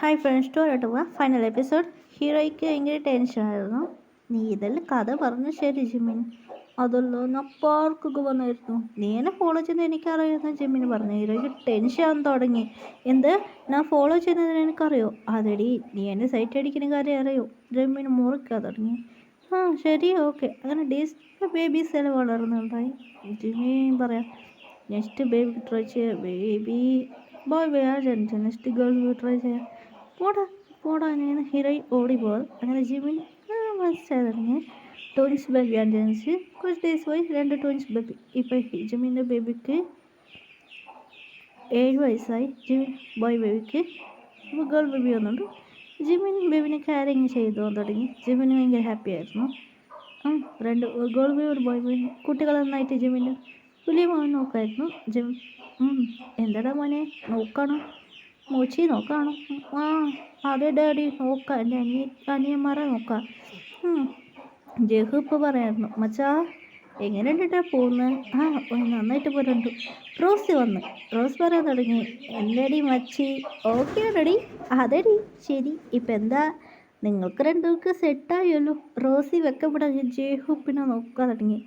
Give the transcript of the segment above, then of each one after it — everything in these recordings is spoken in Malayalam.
ഹായ് ഫ്രണ്ട്സ് ടു പോവാ ഫൈനൽ എപ്പിസോഡ്. ഹീറോയ്ക്ക് ഭയങ്കര ടെൻഷനായിരുന്നു. നീ ഇതെല്ലാം കഥ പറഞ്ഞു ശരി ജിമിൻ, അതല്ലോ ഞാൻ പാർക്കൊക്കെ വന്നായിരുന്നു, നീ എന്നെ ഫോളോ ചെയ്യുന്നത് എനിക്കറിയാമെന്ന് ജിമിൻ പറഞ്ഞു. ഹീറോയ്ക്ക് ടെൻഷൻ ആവാൻ തുടങ്ങി. എന്ത്, ഞാൻ ഫോളോ ചെയ്യുന്നതിന് എനിക്കറിയോ? അതെടി, നീ എന്നെ സൈറ്റ് അടിക്കുന്ന കാര്യം അറിയോ? ജിമിൻ മുറിക്കാൻ തുടങ്ങി. ആ ശരി, ഓക്കെ. അങ്ങനെ ഡിസ്പ്ലേ ബേബീസ് എല്ലാം വളർന്നുണ്ടായി. ജിമിൻ പറയാം, നെക്സ്റ്റ് ബേബി ട്രൈ ചെയ്യാം. ബേബി ബോയ് വേറെ നെക്സ്റ്റ് ഗേൾ ട്രൈ ചെയ്യാം. പോടാ പോടാ ഞാൻ ഹീറോയിൻ ഓടിപ്പോൾ. അങ്ങനെ ജിമിൻ മനസ്സിലായി തുടങ്ങി. ട്വിൻസ് ബേബിയാണ് ജനിച്ച് കുറച്ച് ഡേയ്സ് പോയി 2 ട്വിൻസ് ബേബി. ഇപ്പം ജിമിൻ്റെ ബേബിക്ക് 7 വയസ്സായി. ജിമിൻ ബോയ് ബേബിക്ക് ഇപ്പോൾ ഗേൾ ബേബി വന്നുണ്ട്. ജിമിൻ ബേബിനെ കാരിങ് ചെയ്തു തുടങ്ങി. ജിമിന് ഭയങ്കര ഹാപ്പി ആയിരുന്നു. 2 ഗേൾ ബേബി ഒരു ബോയ് ബേബി. കുട്ടികൾ നന്നായിട്ട് ജിമിൻ്റെ വലിയ മോൻ നോക്കായിരുന്നു. ജിമിൻ എന്താടാ മോനെ നോക്കാണോ? മോച്ചി നോക്കാണോ? ആ അതെ ഡാഡി നോക്കാം, എൻ്റെ അനിയന്മാരെ നോക്കാം. ജഹു ഇപ്പോൾ പറയായിരുന്നു, മച്ചാ എങ്ങനെയുണ്ടാ പോകുന്നത്? നന്നായിട്ട് പോരുന്നുണ്ട്. റോസി വന്ന് റോസ് പറയാൻ തുടങ്ങി, എന്തടി മച്ചി ഓക്കെ ആണടി? അതെടി ശരി. ഇപ്പം എന്താ നിങ്ങൾക്ക് രണ്ടുപേർക്ക് സെറ്റായല്ലോ. റോസി വെക്കപ്പെടാൻ ജേഹു പിന്നെ നോക്കാൻ തുടങ്ങി.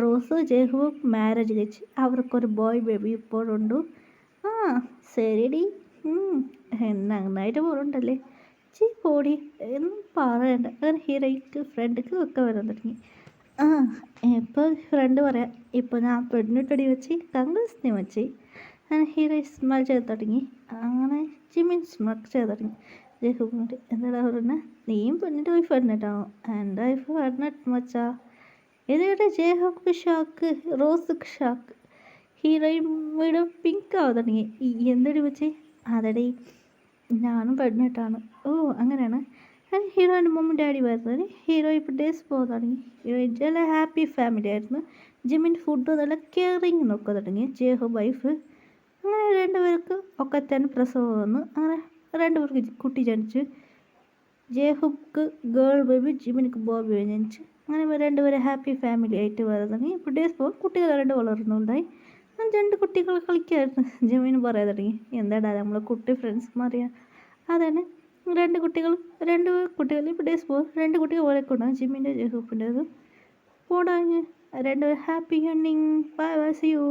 റോസ് ജേഹു മാരേജ് കഴിച്ച് അവർക്കൊരു ബോയ് ബേബി ഇപ്പോഴുണ്ട്. ശരിടി, നന്നായിട്ട് പോകുന്നുണ്ടല്ലേ? പോടി എന്നും പറയണ്ട. അങ്ങനെ ഹീറോയ്ക്ക് ഫ്രണ്ടിക്ക് ഒക്കെ വരാൻ തുടങ്ങി. ഇപ്പോൾ ഫ്രണ്ട് പറയാം, ഇപ്പോൾ ഞാൻ പെണ്ണിട്ടടി വെച്ച് കങ്കളസ്നി വെച്ച്. അങ്ങനെ ഹീറോ സ്മെൽ ചെയ്ത് തുടങ്ങി. അങ്ങനെ ജിമിൻ സ്മെൽ ചെയ്ത് തുടങ്ങി. ജേഹു കൊണ്ട് എന്താടാ പറഞ്ഞ, നീയും പെണ്ണിട്ട് പോയി പെണ്ണിട്ടാണോ? എൻ്റെ വൈഫ് പെണ്ണിട്ട് മച്ചാ. ഇതേടെ ജേഹുക്ക് ഷാക്ക്, റോസ്ക്ക് ഷാക്ക്. ഹീറോയും വീടും പിങ്ക് ആവാൻ തുടങ്ങി. എന്തടി വെച്ച്? അതടി ഞാനും പെണ്ണിട്ടാണ്. അങ്ങനെയാണ്. ഹീറോയിൻ്റെ മമ്മും ഡാഡി വരുന്നത്. ഹീറോ ഇപ്പോൾ ഡേയ്സ് പോകാൻ തുടങ്ങി. ഹീറോയിൻ നല്ല ഹാപ്പി ഫാമിലി ആയിരുന്നു. ജിമിൻ ഫുഡ് നല്ല കെയറിങ് നോക്കാൻ തുടങ്ങി. ജേഹു വൈഫ്. അങ്ങനെ 2 പേർക്ക് ഒക്കെ തന്നെ പ്രസവം വന്നു. അങ്ങനെ 2 പേർക്ക് കുട്ടി ജനിച്ചു. ജേഹുക്ക് ഗേൾ ബേബി, ജിമിനിക്ക് ബോയ് ബേബി ജനിച്ചു. അങ്ങനെ 2 പേരെ ഹാപ്പി ഫാമിലി ആയിട്ട് വരാൻ തുടങ്ങി. ഇപ്പോൾ ഡേയ്സ് പോകും കുട്ടികൾ 2 വളർന്നുണ്ടായി. 2 കുട്ടികൾ കളിക്കായിരുന്നു. ജിമിന് പറയാൻ തുടങ്ങി, എന്താടാ നമ്മളെ കുട്ടി ഫ്രണ്ട്സ് മാറിയാ? അതാണ് 2 കുട്ടികൾ ഇപ്പോൾ ഡേയ്സ് പോകും 2 കുട്ടികൾ പോലെ കൊണ്ടാകും ജിമ്മിൻ്റെ ജഹൂപ്പിൻ്റെത്. പോടാഞ്ഞ് 2 happy ending. Bye bye, see U.